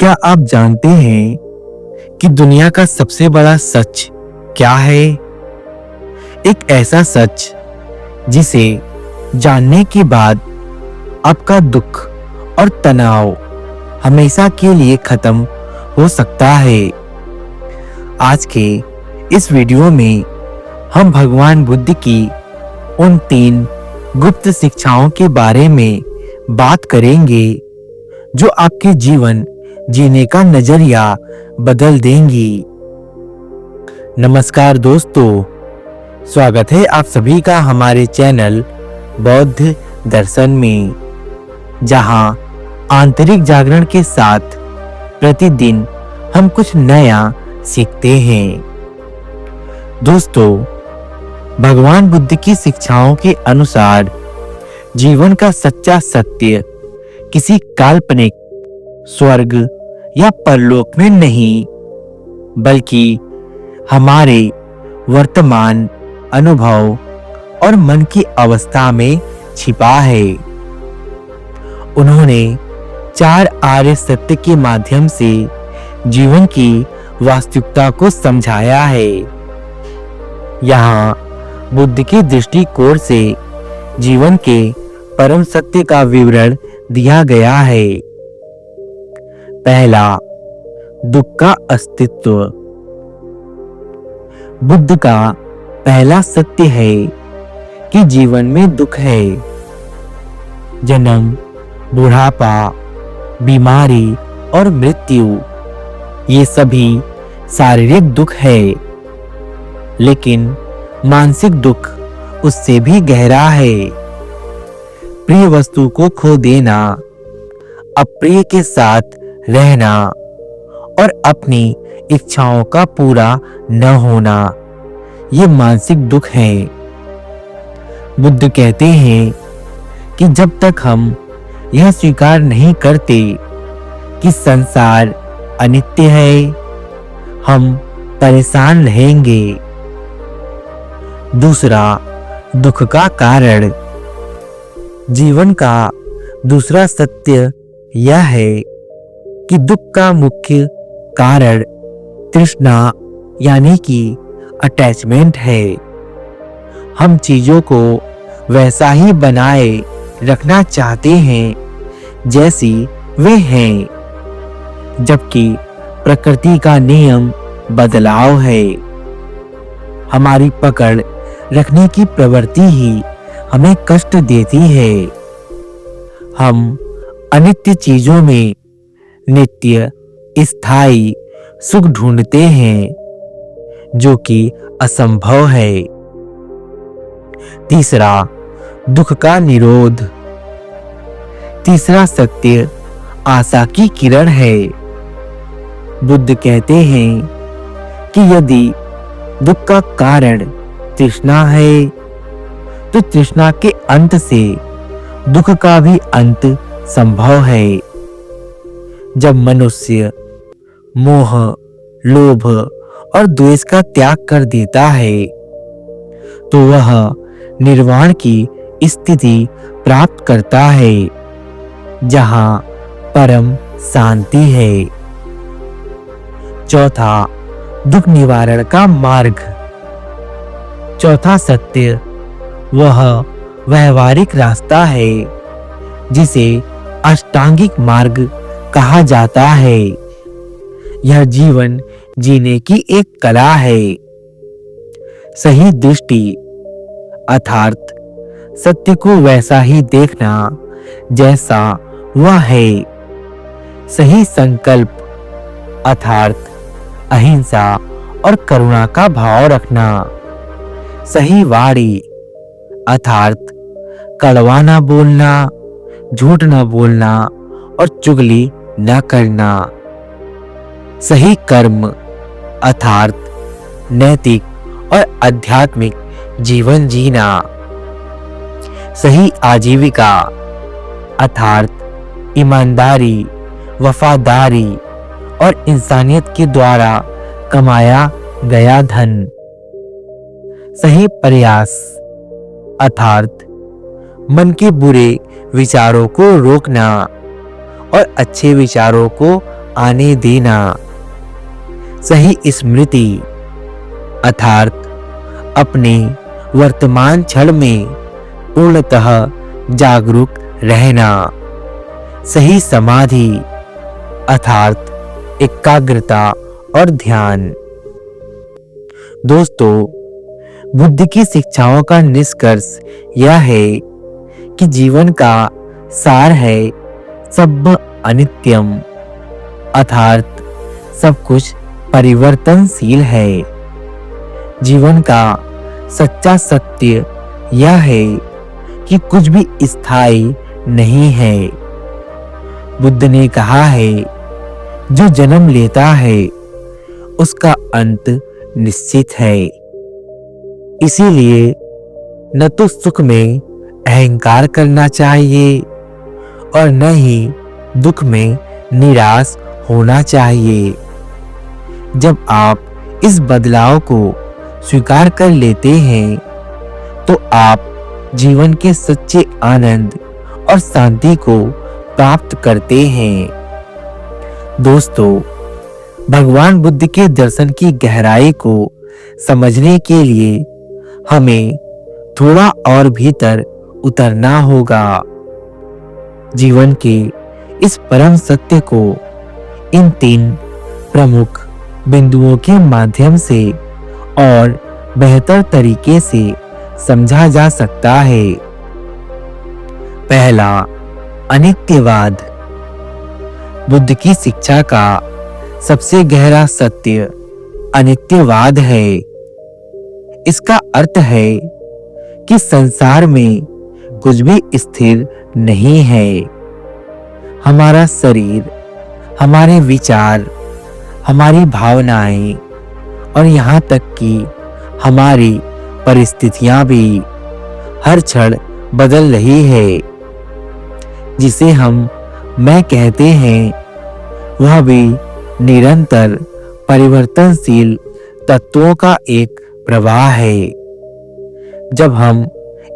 क्या आप जानते हैं कि दुनिया का सबसे बड़ा सच क्या है? एक ऐसा सच जिसे जानने के बाद आपका दुख और तनाव हमेशा के लिए खत्म हो सकता है। आज के इस वीडियो में हम भगवान बुद्ध की उन 3 गुप्त शिक्षाओं के बारे में बात करेंगे जो आपके जीवन जीने का नजरिया बदल देंगी। नमस्कार दोस्तों, स्वागत है आप सभी का हमारे चैनल बौद्ध दर्शन में, जहां आंतरिक जागरण के साथ प्रतिदिन हम कुछ नया सीखते हैं। दोस्तों, भगवान बुद्ध की शिक्षाओं के अनुसार जीवन का सच्चा सत्य किसी काल्पनिक स्वर्ग या परलोक में नहीं, बल्कि हमारे वर्तमान अनुभव और मन की अवस्था में छिपा है। उन्होंने 4 आर्य सत्य के माध्यम से जीवन की वास्तविकता को समझाया है। यहाँ बुद्ध के दृष्टिकोण से जीवन के परम सत्य का विवरण दिया गया है। पहला, दुख का अस्तित्व। बुद्ध का पहला सत्य है कि जीवन में दुख है। जन्म, बुढ़ापा, बीमारी और मृत्यु, ये सभी शारीरिक दुख है, लेकिन मानसिक दुख उससे भी गहरा है। प्रिय वस्तु को खो देना, अप्रिय के साथ रहना और अपनी इच्छाओं का पूरा न होना, ये मानसिक दुख है। बुद्ध कहते हैं कि जब तक हम यह स्वीकार नहीं करते कि संसार अनित्य है, हम परेशान रहेंगे। दूसरा, दुख का कारण। जीवन का दूसरा सत्य यह है कि दुख का मुख्य कारण तृष्णा यानी कि अटैचमेंट है। हम चीजों को वैसा ही बनाए रखना चाहते हैं जैसी वे हैं, जबकि प्रकृति का नियम बदलाव है। हमारी पकड़ रखने की प्रवृत्ति ही हमें कष्ट देती है। हम अनित्य चीजों में नित्य स्थायी सुख ढूंढते हैं, जो कि असंभव है। तीसरा, दुख का निरोध। तीसरा सत्य आशा की किरण है। बुद्ध कहते हैं कि यदि दुख का कारण तृष्णा है, तो तृष्णा के अंत से दुख का भी अंत संभव है। जब मनुष्य मोह, लोभ और द्वेष का त्याग कर देता है, तो वह निर्वाण की स्थिति प्राप्त करता है, जहां परम शांति है। चौथा, दुख निवारण का मार्ग। चौथा सत्य वह व्यवहारिक रास्ता है जिसे अष्टांगिक मार्ग कहा जाता है। यह जीवन जीने की एक कला है। सही दृष्टि अर्थात सत्य को वैसा ही देखना जैसा वह है। सही संकल्प अर्थात अहिंसा और करुणा का भाव रखना। सही वाणी अर्थात कड़वा न बोलना, झूठ न बोलना और चुगली न करना। सही कर्म अर्थात नैतिक और आध्यात्मिक जीवन जीना। सही आजीविका अर्थात ईमानदारी, वफादारी और इंसानियत के द्वारा कमाया गया धन। सही प्रयास अर्थात मन के बुरे विचारों को रोकना और अच्छे विचारों को आने देना। सही स्मृति अर्थात अपने वर्तमान क्षण में पूर्णतः जागरूक रहना। सही समाधि अर्थात एकाग्रता और ध्यान। दोस्तों, बुद्ध की शिक्षाओं का निष्कर्ष यह है कि जीवन का सार है सब अनित्यम अर्थात सब कुछ परिवर्तनशील है। जीवन का सच्चा सत्य यह है कि कुछ भी स्थायी नहीं है। बुद्ध ने कहा है, जो जन्म लेता है उसका अंत निश्चित है। इसीलिए न तो सुख में अहंकार करना चाहिए और न ही दुख में निराश होना चाहिए। जब आप इस बदलाव को स्वीकार कर लेते हैं तो आप जीवन के सच्चे आनंद और शांति को प्राप्त करते हैं। दोस्तों, भगवान बुद्ध के दर्शन की गहराई को समझने के लिए हमें थोड़ा और भीतर उतरना होगा। जीवन के इस परम सत्य को इन 3 प्रमुख बिंदुओं के माध्यम से और बेहतर तरीके से समझा जा सकता है। पहला, अनित्यवाद। बुद्ध की शिक्षा का सबसे गहरा सत्य अनित्यवाद है। इसका अर्थ है कि संसार में कुछ भी स्थिर नहीं है। हमारा शरीर, हमारे विचार, हमारी भावनाएं और यहाँ तक कि हमारी परिस्थितियां भी हर क्षण बदल रही है। जिसे हम मैं कहते हैं वह भी निरंतर परिवर्तनशील तत्वों का एक प्रवाह है। जब हम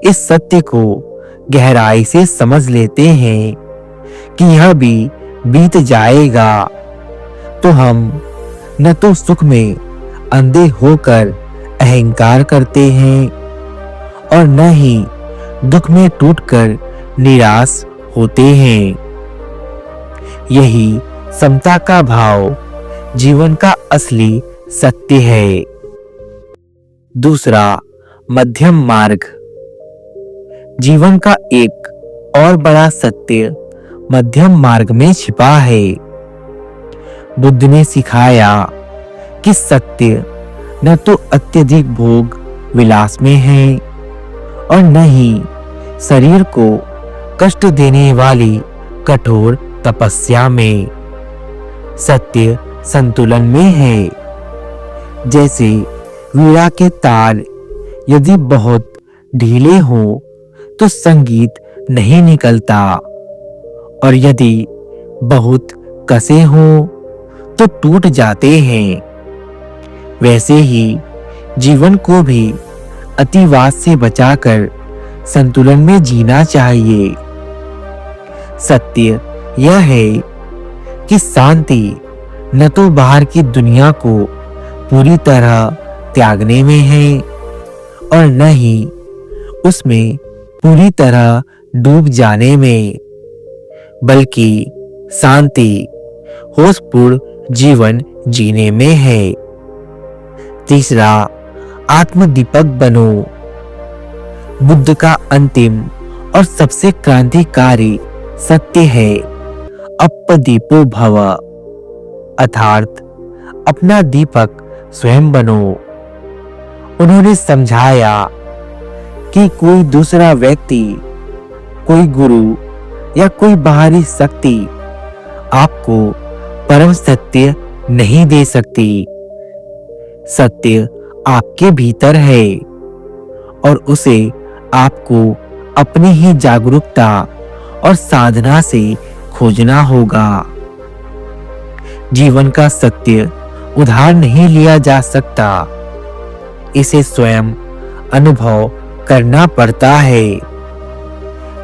इस सत्य को गहराई से समझ लेते हैं कि यह भी बीत जाएगा, तो हम न तो सुख में अंधे होकर अहंकार करते हैं और न ही दुख में टूटकर निराश होते हैं। यही समता का भाव जीवन का असली सत्य है। दूसरा, मध्यम मार्ग। जीवन का एक और बड़ा सत्य मध्यम मार्ग में छिपा है। बुद्ध ने सिखाया कि सत्य न तो अत्यधिक भोग विलास में है और न ही शरीर को कष्ट देने वाली कठोर तपस्या में। सत्य संतुलन में है। जैसे वीणा के तार यदि बहुत ढीले हों तो संगीत नहीं निकलता और यदि बहुत कसे हों तो टूट जाते हैं। वैसे ही जीवन को भी अतिवाद से बचाकर संतुलन में जीना चाहिए। सत्य यह है कि शांति न तो बाहर की दुनिया को पूरी तरह त्यागने में है और न ही उसमें पूरी तरह डूब जाने में, बल्कि शांति होशपूर्ण जीवन जीने में है। तीसरा, आत्मदीपक बनो। बुद्ध का अंतिम और सबसे क्रांतिकारी सत्य है अपदीपो भव अर्थात अपना दीपक स्वयं बनो। उन्होंने समझाया कि कोई दूसरा व्यक्ति, कोई गुरु या कोई बाहरी शक्ति आपको परम सत्य नहीं दे सकती। सत्य आपके भीतर है और उसे आपको अपनी ही जागरूकता और साधना से खोजना होगा। जीवन का सत्य उधार नहीं लिया जा सकता, इसे स्वयं अनुभव करना पड़ता है।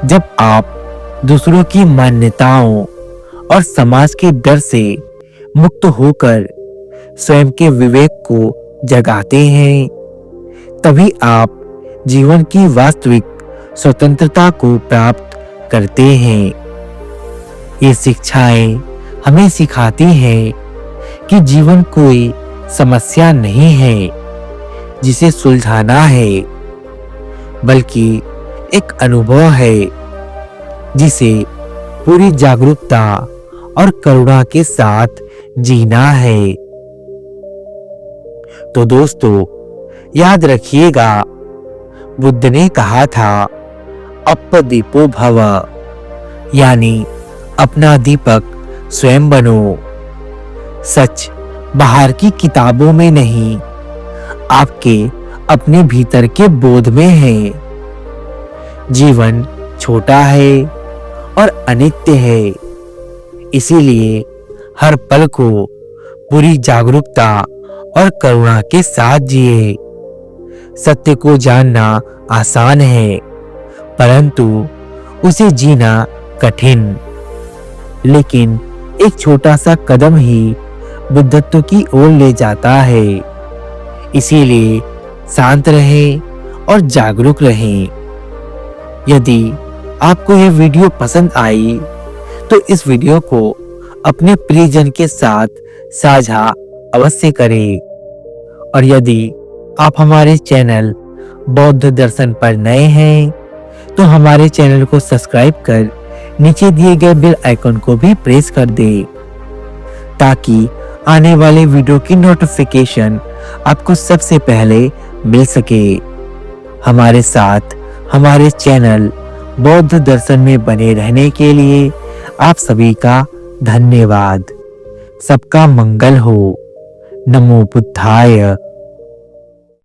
जब आप दूसरों की मान्यताओं और समाज के डर से मुक्त होकर स्वयं के विवेक को जगाते हैं, तभी आप जीवन की वास्तविक स्वतंत्रता को प्राप्त करते हैं। ये शिक्षाएं हमें सिखाती हैं कि जीवन कोई समस्या नहीं है जिसे सुलझाना है, बल्कि एक अनुभव है जिसे पूरी जागरूकता और करुणा के साथ जीना है। तो दोस्तों, याद रखिएगा, बुद्ध ने कहा था अप्पदीपो भव, यानी अपना दीपक स्वयं बनो। सच बाहर की किताबों में नहीं, आपके अपने भीतर के बोध में है। जीवन छोटा है और अनित्य है, इसीलिए हर पल को पूरी जागरूकता और करुणा के साथ जिए। सत्य को जानना आसान है, परंतु उसे जीना कठिन। लेकिन एक छोटा सा कदम ही बुद्धत्व की ओर ले जाता है। इसीलिए शांत रहें और जागरूक रहें। यदि आपको यह वीडियो पसंद आई तो इस वीडियो को अपने प्रियजन के साथ साझा अवश्य करें। और यदि आप हमारे चैनल बौद्ध दर्शन पर नए हैं तो हमारे चैनल को सब्सक्राइब कर नीचे दिए गए बेल आइकन को भी प्रेस कर दें, ताकि आने वाले वीडियो की नोटिफिकेशन आपको सबसे पहले मिल सके। हमारे साथ हमारे चैनल बौद्ध दर्शन में बने रहने के लिए आप सभी का धन्यवाद। सबका मंगल हो। नमो बुद्धाय।